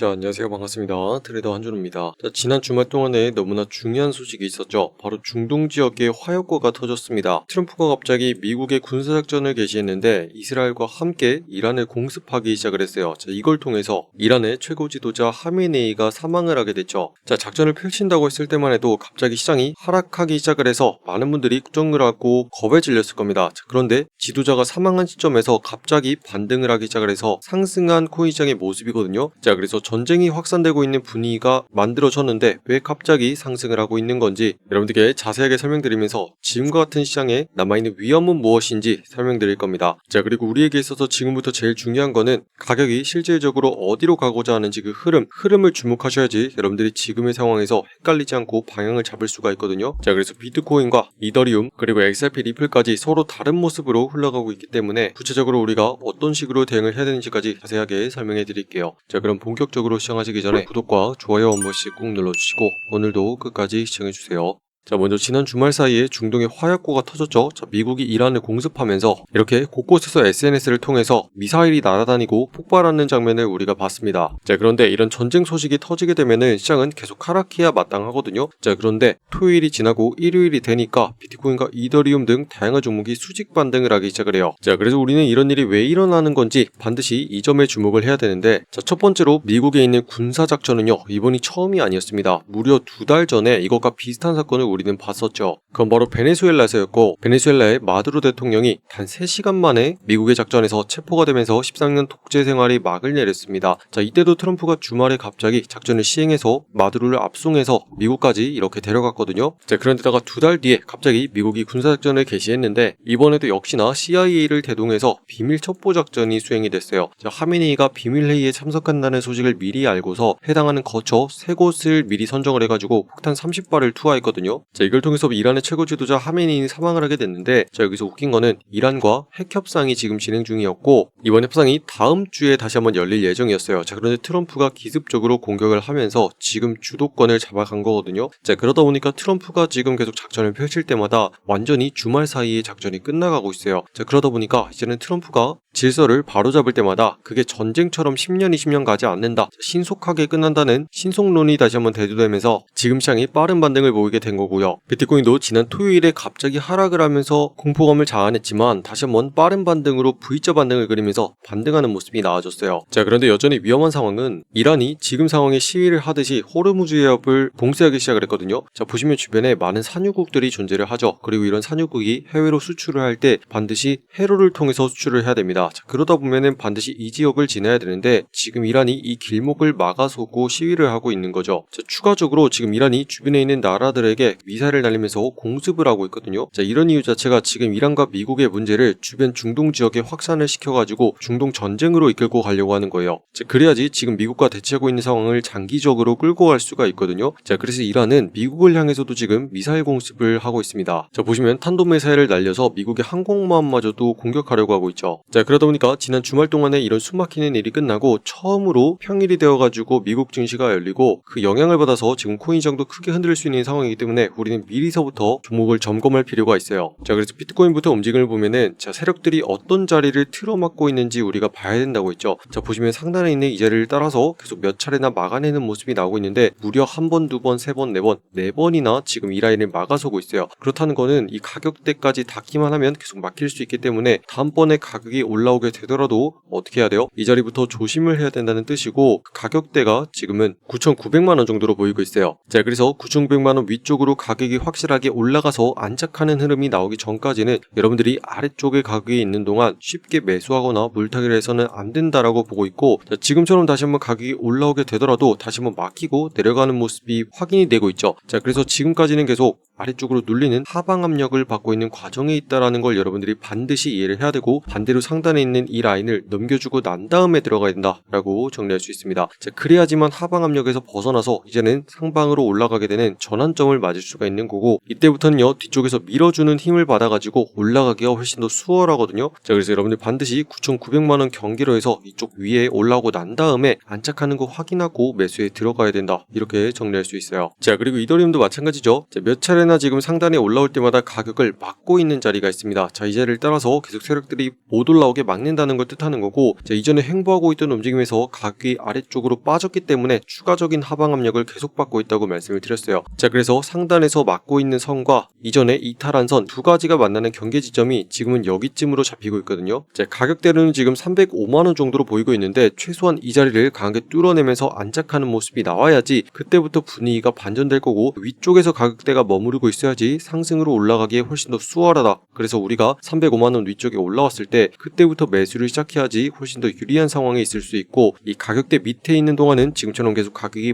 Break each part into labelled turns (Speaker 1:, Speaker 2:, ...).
Speaker 1: 자, 안녕하세요. 반갑습니다. 트레이더 한준호입니다. 자, 지난 주말 동안에 너무나 중요한 소식이 있었죠. 바로 중동 지역에 화약고가 터졌습니다. 트럼프가 갑자기 미국의 군사작전을 개시했는데 이스라엘과 함께 이란을 공습하기 시작을 했어요. 자, 이걸 통해서 이란의 최고 지도자 하메네이가 사망을 하게 됐죠. 자, 작전을 펼친다고 했을 때만 해도 갑자기 시장이 하락하기 시작을 해서 많은 분들이 걱정을 하고 겁에 질렸을 겁니다. 자, 그런데 지도자가 사망한 시점에서 갑자기 반등을 하기 시작을 해서 상승한 코인 시장의 모습이거든요. 자, 그래서 전쟁이 확산되고 있는 분위기가 만들어졌는데 왜 갑자기 상승을 하고 있는 건지 여러분들께 자세하게 설명드리면서 지금과 같은 시장에 남아있는 위험은 무엇인지 설명드릴 겁니다. 자, 그리고 우리에게 있어서 지금부터 제일 중요한 거는 가격이 실질적으로 어디로 가고자 하는지 그 흐름을 주목하셔야지 여러분들이 지금의 상황에서 헷갈리지 않고 방향을 잡을 수가 있거든요. 자, 그래서 비트코인과 이더리움 그리고 XRP 리플까지 서로 다른 모습으로 흘러가고 있기 때문에 구체적으로 우리가 어떤 식으로 대응을 해야 되는지까지 자세하게 설명해 드릴게요. 자, 그럼 본격적으로 시작하시기 전에 구독과 좋아요 한 번씩 꼭 눌러주시고 오늘도 끝까지 시청해주세요. 자, 먼저 지난 주말 사이에 중동에 화약고가 터졌죠. 자, 미국이 이란을 공습하면서 이렇게 곳곳에서 SNS를 통해서 미사일이 날아다니고 폭발하는 장면을 우리가 봤습니다. 자, 그런데 이런 전쟁 소식이 터지게 되면은 시장은 계속 하락해야 마땅하거든요. 자, 그런데 토요일이 지나고 일요일이 되니까 비트코인과 이더리움 등 다양한 종목이 수직 반등을 하기 시작을 해요. 자, 그래서 우리는 이런 일이 왜 일어나는 건지 반드시 이 점에 주목을 해야 되는데, 자, 첫 번째로 미국에 있는 군사작전은요, 이번이 처음이 아니었습니다. 무려 2달 전에 이것과 비슷한 사건을 우리는 봤었죠. 그건 바로 베네수엘라에서였고, 베네수엘라의 마두로 대통령이 단 3시간 만에 미국의 작전에서 체포가 되면서 13년 독재 생활이 막을 내렸습니다. 자, 이때도 트럼프가 주말에 갑자기 작전을 시행해서 마두로를 압송해서 미국까지 이렇게 데려갔거든요. 자, 그런데다가 2달 뒤에 갑자기 미국이 군사작전을 개시했는데 이번에도 역시나 CIA를 대동해서 비밀 첩보 작전이 수행이 됐어요. 자, 하메네이가 비밀회의에 참석한다는 소식을 미리 알고서 해당하는 거처 3곳을 미리 선정을 해가지고 폭탄 30발을 투하했거든요. 자, 이걸 통해서 이란의 최고 지도자 하메네이는 사망을 하게 됐는데, 자, 여기서 웃긴 거는 이란과 핵 협상이 지금 진행 중이었고 이번 협상이 다음 주에 다시 한번 열릴 예정이었어요. 자, 그런데 트럼프가 기습적으로 공격을 하면서 지금 주도권을 잡아간 거거든요. 자, 그러다 보니까 트럼프가 지금 계속 작전을 펼칠 때마다 완전히 주말 사이에 작전이 끝나가고 있어요. 자, 그러다 보니까 이제는 트럼프가 질서를 바로잡을 때마다 그게 전쟁처럼 10년, 20년 가지 않는다, 신속하게 끝난다는 신속론이 다시 한번 대두되면서 지금 시장이 빠른 반등을 보이게 된 거고요. 비트코인도 지난 토요일에 갑자기 하락을 하면서 공포감을 자아냈지만 다시 한번 빠른 반등으로 V자 반등을 그리면서 반등하는 모습이 나와줬어요. 자, 그런데 여전히 위험한 상황은 이란이 지금 상황에 시위를 하듯이 호르무즈 해협을 봉쇄하기 시작을 했거든요. 자, 보시면 주변에 많은 산유국들이 존재를 하죠. 그리고 이런 산유국이 해외로 수출을 할 때 반드시 해로를 통해서 수출을 해야 됩니다. 자, 그러다 보면은 반드시 이 지역을 지나야 되는데 지금 이란이 이 길목을 막아서고 시위를 하고 있는 거죠. 자, 추가적으로 지금 이란이 주변에 있는 나라들에게 미사일을 날리면서 공습을 하고 있거든요. 자, 이런 이유 자체가 지금 이란과 미국의 문제를 주변 중동 지역에 확산을 시켜가지고 중동 전쟁으로 이끌고 가려고 하는 거예요. 자, 그래야지 지금 미국과 대치하고 있는 상황을 장기적으로 끌고 갈 수가 있거든요. 자, 그래서 이란은 미국을 향해서도 지금 미사일 공습을 하고 있습니다. 자, 보시면 탄도미사일을 날려서 미국의 항공모함마저도 공격하려고 하고 있죠. 자, 그러다 보니까 지난 주말 동안에 이런 숨막히는 일이 끝나고 처음으로 평일이 되어가지고 미국 증시가 열리고 그 영향을 받아서 지금 코인 시장도 크게 흔들릴 수 있는 상황이기 때문에 우리는 미리서부터 종목을 점검할 필요가 있어요. 자, 그래서 비트코인부터 움직임을 보면은, 자, 세력들이 어떤 자리를 틀어막고 있는지 우리가 봐야 된다고 했죠. 자, 보시면 상단에 있는 이 자리를 따라서 계속 몇 차례나 막아내는 모습이 나오고 있는데 무려 1번, 2번, 3번, 4번, 4번이나 지금 이 라인을 막아서고 있어요. 그렇다는 거는 이 가격대까지 닿기만 하면 계속 막힐 수 있기 때문에 다음번에 가격이 올라오게 되더라도 어떻게 해야 돼요? 이 자리부터 조심을 해야 된다는 뜻이고, 그 가격대가 지금은 9,900만원 정도로 보이고 있어요. 자, 그래서 9,900만원 위쪽으로 가격이 확실하게 올라가서 안착하는 흐름이 나오기 전까지는 여러분들이 아래쪽에 가격이 있는 동안 쉽게 매수하거나 물타기를 해서는 안 된다라고 보고 있고, 자, 지금처럼 다시 한번 가격이 올라오게 되더라도 다시 한번 막히고 내려가는 모습이 확인이 되고 있죠. 자, 그래서 지금까지는 계속 아래쪽으로 눌리는 하방 압력을 받고 있는 과정에 있다라는 걸 여러분들이 반드시 이해를 해야 되고, 반대로 상단에 있는 이 라인을 넘겨주고 난 다음에 들어가야 된다라고 정리할 수 있습니다. 자, 그래야지만 하방 압력에서 벗어나서 이제는 상방으로 올라가게 되는 전환점을 맞을 수가 있는 거고, 이때부터는요 뒤쪽에서 밀어주는 힘을 받아가지고 올라가기가 훨씬 더 수월하거든요. 자, 그래서 여러분들 반드시 9,900만원 경기로 해서 이쪽 위에 올라오고 난 다음에 안착하는 거 확인하고 매수에 들어가야 된다, 이렇게 정리할 수 있어요. 자, 그리고 이더리움도 마찬가지죠. 자, 몇 차례나 하나 지금 상단에 올라올 때마다 가격을 막고 있는 자리가 있습니다. 자, 이 자리를 따라서 계속 세력들이 못 올라오게 막는다는 걸 뜻하는 거고, 자, 이전에 횡보하고 있던 움직임에서 가격이 아래쪽으로 빠졌기 때문에 추가적인 하방 압력을 계속 받고 있다고 말씀을 드렸어요. 자, 그래서 상단에서 막고 있는 선과 이전에 이탈한 선 두 가지가 만나는 경계 지점이 지금은 여기쯤으로 잡히고 있거든요. 자, 가격대로는 지금 305만원 정도로 보이고 있는데 최소한 이 자리를 강하게 뚫어내면서 안착하는 모습이 나와야지 그때부터 분위기가 반전될 거고, 위쪽에서 가격대가 머무르고 있어야지 상승으로 올라가기에 훨씬 더 수월하다. 그래서 우리가 305만원 위쪽에 올라왔을 때 그때부터 매수를 시작해야지 훨씬 더 유리한 상황에 있을 수 있고, 이 가격대 밑에 있는 동안은 지금처럼 계속 가격이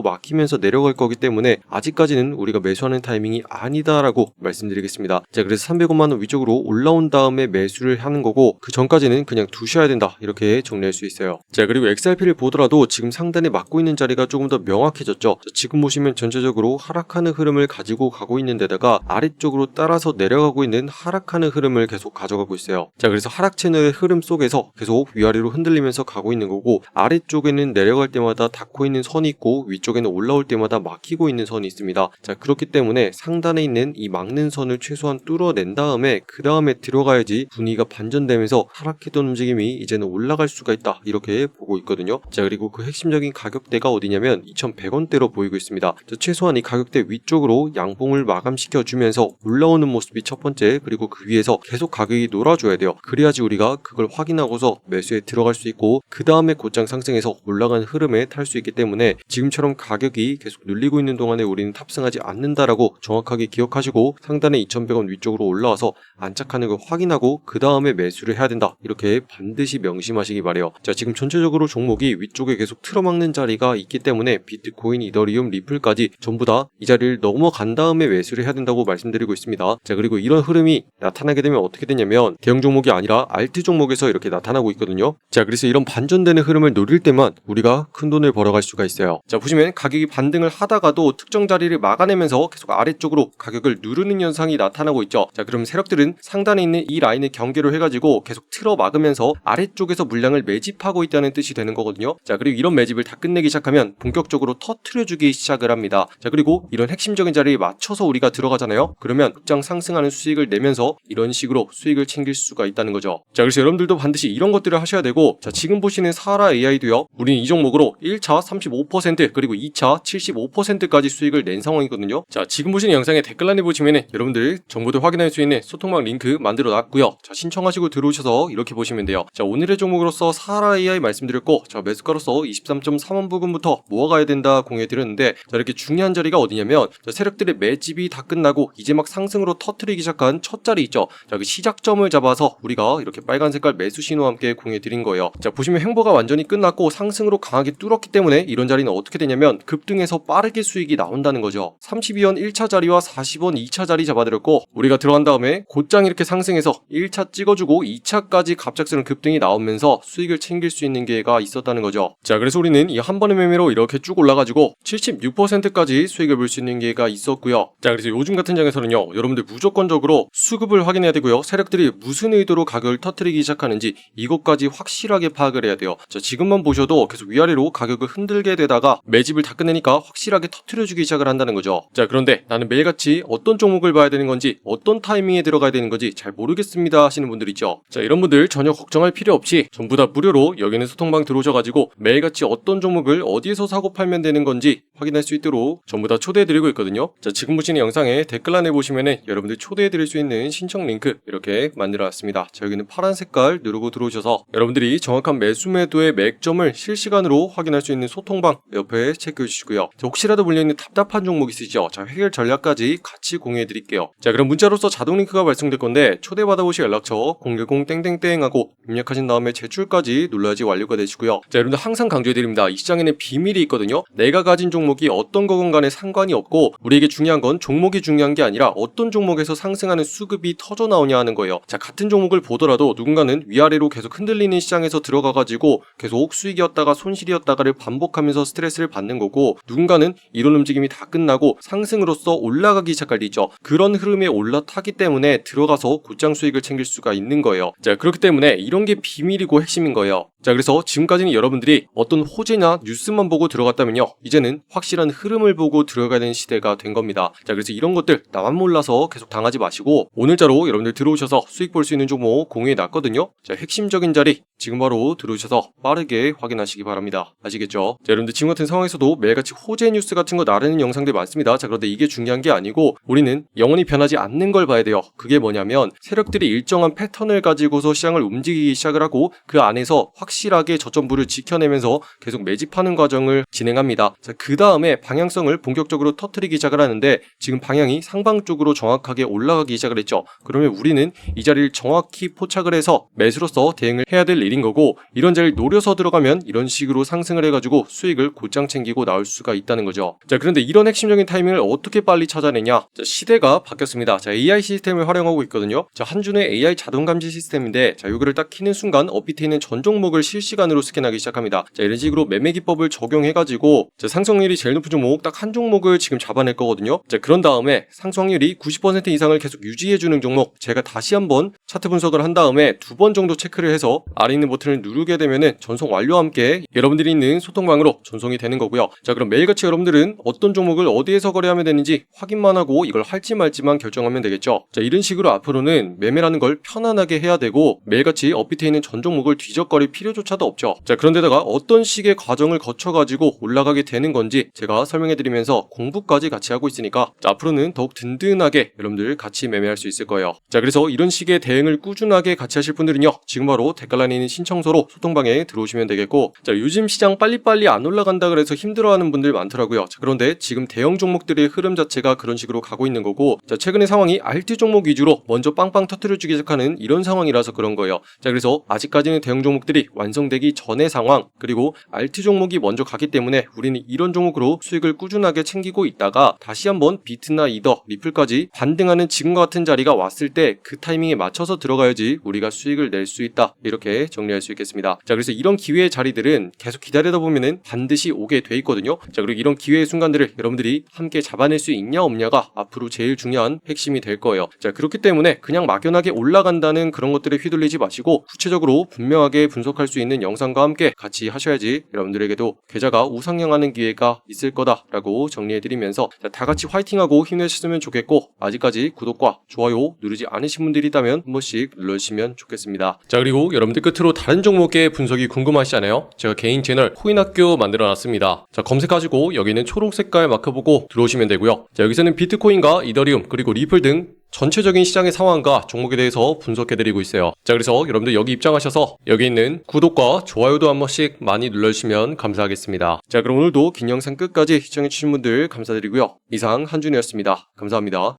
Speaker 1: 막히면서 내려갈 거기 때문에 아직까지는 우리가 매수하는 타이밍이 아니다라고 말씀드리겠습니다. 자, 그래서 305만원 위쪽으로 올라온 다음에 매수를 하는 거고, 그 전까지는 그냥 두셔야 된다, 이렇게 정리할 수 있어요. 자, 그리고 XRP를 보더라도 지금 상단에 막고 있는 자리가 조금 더 명확해졌죠. 자, 지금 보시면 전체적으로 하락하는 흐름을 가지고 가고 있는 데다가 아래쪽으로 따라서 내려가고 있는 하락하는 흐름을 계속 가져가고 있어요. 자, 그래서 하락 채널의 흐름 속에서 계속 위아래로 흔들리면서 가고 있는 거고, 아래쪽에는 내려갈 때마다 닿고 있는 선이 있고 위쪽에는 올라올 때마다 막히고 있는 선이 있습니다. 자, 그렇기 때문에 상단에 있는 이 막는 선을 최소한 뚫어낸 다음에 그 다음에 들어가야지 분위기가 반전되면서 하락했던 움직임이 이제는 올라갈 수가 있다, 이렇게 보고 있거든요. 자, 그리고 그 핵심적인 가격대가 어디냐면 2,100원대로 보이고 있습니다. 자, 최소한 이 가격대 위쪽으로 양봉을 마감시켜 주면서 올라오는 모습이 첫 번째, 그리고 그 위에서 계속 가격이 놀아줘야 돼요. 그래야지 우리가 그걸 확인하고서 매수에 들어갈 수 있고, 그 다음에 곧장 상승해서 올라가는 흐름에 탈 수 있기 때문에 지금처럼 가격이 계속 눌리고 있는 동안에 우리는 탑승하지 않는다라고 정확하게 기억하시고, 상단에 2,100원 위쪽으로 올라와서 안착하는 걸 확인하고 그 다음에 매수를 해야 된다, 이렇게 반드시 명심하시기 바래요. 자, 지금 전체적으로 종목이 위쪽에 계속 틀어막는 자리가 있기 때문에 비트코인, 이더리움, 리플까지 전부 다 이 자리를 넘어간 다음에 매수를 해야 된다고 말씀드리고 있습니다. 자, 그리고 이런 흐름이 나타나게 되면 어떻게 되냐면 대형 종목이 아니라 알트 종목에서 이렇게 나타나고 있거든요. 자, 그래서 이런 반전되는 흐름을 노릴 때만 우리가 큰 돈을 벌어갈 수가 있어요. 자, 보시면 가격이 반등을 하다가도 특정 자리를 막아내면서 계속 아래쪽으로 가격을 누르는 현상이 나타나고 있죠. 자, 그럼 세력들은 상단에 있는 이 라인을 경계로 해가지고 계속 틀어 막으면서 아래쪽에서 물량을 매집하고 있다는 뜻이 되는 거거든요. 자, 그리고 이런 매집을 다 끝내기 시작하면 본격적으로 터트려주기 시작을 합니다. 자, 그리고 이런 핵심적인 자리에 맞춰서 우리가 들어가잖아요. 그러면 급장 상승하는 수익을 내면서 이런 식으로 수익을 챙길 수가 있다는 거죠. 자, 그래서 여러분들도 반드시 이런 것들을 하셔야 되고, 자, 지금 보시는 사라 AI도요, 우리는 이 종목으로 1차 35% 그리고 2차 75%까지 수익을 낸 상황이거든요. 자, 지금 보시는 영상의 댓글란에 보시면은 여러분들 정보들 확인할 수 있는 소통방 링크 만들어 놨고요. 자, 신청하시고 들어오셔서 이렇게 보시면 돼요. 자, 오늘의 종목으로서 사라 AI 말씀드렸고, 자, 매수가로서 23.3원 부근부터 모아가야 된다 공유해드렸는데, 자, 이렇게 중요한 자리가 어디냐면, 자, 세력들의 매집이 다 끝나고 이제 막 상승으로 터트리기 시작한 첫 자리 있죠. 자, 그 시작점을 잡아서 우리가 이렇게 빨간 색깔 매수 신호와 함께 공유해드린 거예요. 자, 보시면 횡보가 완전히 끝났고 상승으로 강하게 뚫었기 때문에 이런 자리는 어떻게 되냐면 급등해서 빠르게 수익이 나온다는 거죠. 32원 1차 자리와 40원 2차 자리 잡아드렸고, 우리가 들어간 다음에 곧장 이렇게 상승해서 1차 찍어주고 2차까지 갑작스러운 급등이 나오면서 수익을 챙길 수 있는 기회가 있었다는 거죠. 자, 그래서 우리는 이 한 번의 매매로 이렇게 쭉 올라가지고 76%까지 수익을 볼 수 있는 기회가 있었고요. 자, 그래서 요즘 같은 장에서는요, 여러분들 무조건적으로 수급을 확인해야 되고요, 세력들이 무슨 의도로 가격을 터트리기 시작하는지 이것까지 확실하게 파악을 해야 돼요. 자, 지금만 보셔도 계속 위아래로 가격을 흔들게 되다가 매집을 다 끝내니까 확실하게 터트려주기 시작을 한다는 거죠. 자, 그런데 나는 매일같이 어떤 종목을 봐야 되는 건지, 어떤 타이밍에 들어가야 되는 건지 잘 모르겠습니다 하시는 분들 있죠. 자, 이런 분들 전혀 걱정할 필요 없이 전부 다 무료로 여기는 소통방 들어오셔가지고 매일같이 어떤 종목을 어디에서 사고 팔면 되는 건지 확인할 수 있도록 전부 다 초대해드리고 있거든요. 자, 지금 보시는 영상에 댓글란에 보시면은 여러분들 초대해드릴 수 있는 신청 링크 이렇게 만들어놨습니다. 자, 여기는 파란 색깔 누르고 들어오셔서 여러분들이 정확한 매수 매도의 맥점을 실시간으로 확인할 수 있는 소통방 옆에 체크해 주시고요. 자, 혹시라도 물려있는 답답한 종목 있으시죠? 자, 해결 전략까지 같이 공유해드릴게요. 자, 그럼 문자로서 자동 링크가 발송될 건데 초대받아보실 연락처 010 하고 입력하신 다음에 제출까지 눌러야지 완료가 되시고요. 자, 여러분들 항상 강조해드립니다. 이 시장에는 비밀이 있거든요. 내가 가진 종목이 어떤 거건 간에 상관이 없고, 우리에게 중요한 건 종목이 중요한 게 아니라 어떤 종목에서 상승하는 수급이 터져 나오냐 하는 거예요. 자, 같은 종목을 보더라도 누군가는 위아래로 계속 흔들리는 시장에서 들어가가지고 계속 수익이었다가 손실이었다가를 반복하면서 스트레스를 받는 거고, 누군가는 이런 움직임이 다 끝나고 상승으로서 올라가기 시작할 때 있죠. 그런 흐름에 올라타기 때문에 들어가서 곧장 수익을 챙길 수가 있는 거예요. 자, 그렇기 때문에 이런 게 비밀이고 핵심인 거예요. 자, 그래서 지금까지는 여러분들이 어떤 호재나 뉴스만 보고 들어갔다면요, 이제는 확실한 흐름을 보고 들어가야 되는 시대가 된 겁니다. 자, 그래서 이런 것들 나만 몰라서 계속 당하지 마시고 오늘자로 여러분들 들어오셔서 수익 볼 수 있는 종목 공유해 놨거든요. 자, 핵심적인 자리 지금 바로 들어오셔서 빠르게 확인하시기 바랍니다. 아시겠죠? 자, 여러분들 지금 같은 상황에서도 매일같이 호재 뉴스 같은 거 나르는 영상들 많습니다. 자, 그런데 이게 중요한 게 아니고 우리는 영원히 변하지 않는 걸 봐야 돼요. 그게 뭐냐면 세력들이 일정한 패턴을 가지고서 시장을 움직이기 시작을 하고 그 안에서 확실하게 저점부를 지켜내면서 계속 매집하는 과정을 진행합니다. 자, 그 다음에 방향성을 본격적으로 터뜨리기 시작을 하는데 지금 방향이 상방 쪽으로 정확하게 올라가기 시작을 했죠. 그러면 우리는 이 자리를 정확히 포착을 해서 매수로서 대응을 해야 될 일인 거고, 이런 자리를 노려서 들어가면 이런 식으로 상승을 해가지고 수익을 곧장 챙기고 나올 수가 있다는 거죠. 자, 그런데 이런 핵심적인 타이밍을 어떻게 빨리 찾아내냐? 자, 시대가 바뀌었습니다. 자, AI 시스템을 활용하고 있거든요. 자, 한준의 AI 자동 감지 시스템인데, 자, 요거를 딱 키는 순간 업비트에 있는 전 종목을 실시간으로 스캔하기 시작합니다. 자, 이런 식으로 매매 기법을 적용해가지고 자, 상승률이 제일 높은 종목 딱 한 종목을 지금 잡아낼 거거든요. 자, 그런 다음에 상승률이 90% 이상을 계속 유지해주는 종목 제가 다시 한번 차트 분석을 한 다음에 두 번 정도 체크를 해서 아래 있는 버튼을 누르게 되면은 전송 완료와 함께 여러분들이 있는 소통방으로 전송이 되는 거고요. 자, 그럼 매일같이 여러분들은 어떤 종목을 어디에서 거래하면 되는지 확인만 하고 이걸 할지 말지만 결정하면 되겠죠. 자, 이런 식으로 앞으로는 매매라는 걸 편안하게 해야 되고 매일같이 업비트에 있는 전 종목을 뒤적거릴 필요조차도 없죠. 자, 그런데다가 어떤 식의 과정을 거쳐가지고 올라가게 되는 건지 제가 설명해드리면서 공부까지 같이 하고 있으니까 자, 앞으로는 더욱 든든하게 여러분들 같이 매매할 수 있을 거예요. 자, 그래서 이런 식의 대응을 꾸준하게 같이 하실 분들은요, 지금 바로 댓글란에 있는 신청서로 소통방에 들어오시면 되겠고, 자, 요즘 시장 빨리빨리 안 올라간다 그래서 힘들어하는 분들 많더라고요. 자, 그런데 지금 대형 종목들의 흐름 자체가 그런 식으로 가고 있는 거고, 자, 최근의 상황이 알트 종목 위주로 먼저 빵빵 터뜨려주기 시작하는 이런 상황이라서 그런 거예요. 자, 그래서 아직까지는 대형 종목들이 완성되기 전의 상황, 그리고 알트 종목이 먼저 가기 때문에 우리는 이런 종목으로 수익을 꾸준하게 챙기고 있다가 다시 한번 비트나 이더, 리플까지 반등하는 지금과 같은 자리가 왔을 때 그 타이밍에 맞춰서 들어가야지 우리가 수익을 낼 수 있다, 이렇게 정리할 수 있겠습니다. 자, 그래서 이런 기회의 자리들은 계속 기다리다 보면은 반드시 오게 돼 있거든요. 자, 그리고 이런 기회의 순간들을 여러분들이 함께 잡아낼 수 있냐 없냐가 앞으로 제일 중요한 핵심이 될 거예요. 자, 그렇기 때문에 그냥 막연하게 올라간다는 그런 것들에 휘둘리지 마시고 구체적으로 분명하게 분석할 수 있는 영상과 함께 같이 하셔야지 여러분들에게도 계좌가 우상향하는 기회가 있을 거다라고 정리해드리면서 자, 다 같이 화이팅하고 힘내셨으면 좋겠고, 아직까지 구독과 좋아요 누르지 않으신 분들이 있다면 한 번씩 눌러주시면 좋겠습니다. 자, 그리고 여러분들 끝으로 다른 종목의 분석이 궁금하시잖아요. 제가 개인 채널 코인학교 만들어놨습니다. 자, 검색하시고 여기는 초록 색깔 마크 보고 들어오시면 되고요. 자, 여기서는 비트코인과 이더리움 그리고 리플 등 전체적인 시장의 상황과 종목에 대해서 분석해드리고 있어요. 자, 그래서 여러분들 여기 입장하셔서 여기 있는 구독과 좋아요도 한 번씩 많이 눌러주시면 감사하겠습니다. 자, 그럼 오늘도 긴 영상 끝까지 시청해주신 분들 감사드리고요. 이상 한준이었습니다. 감사합니다.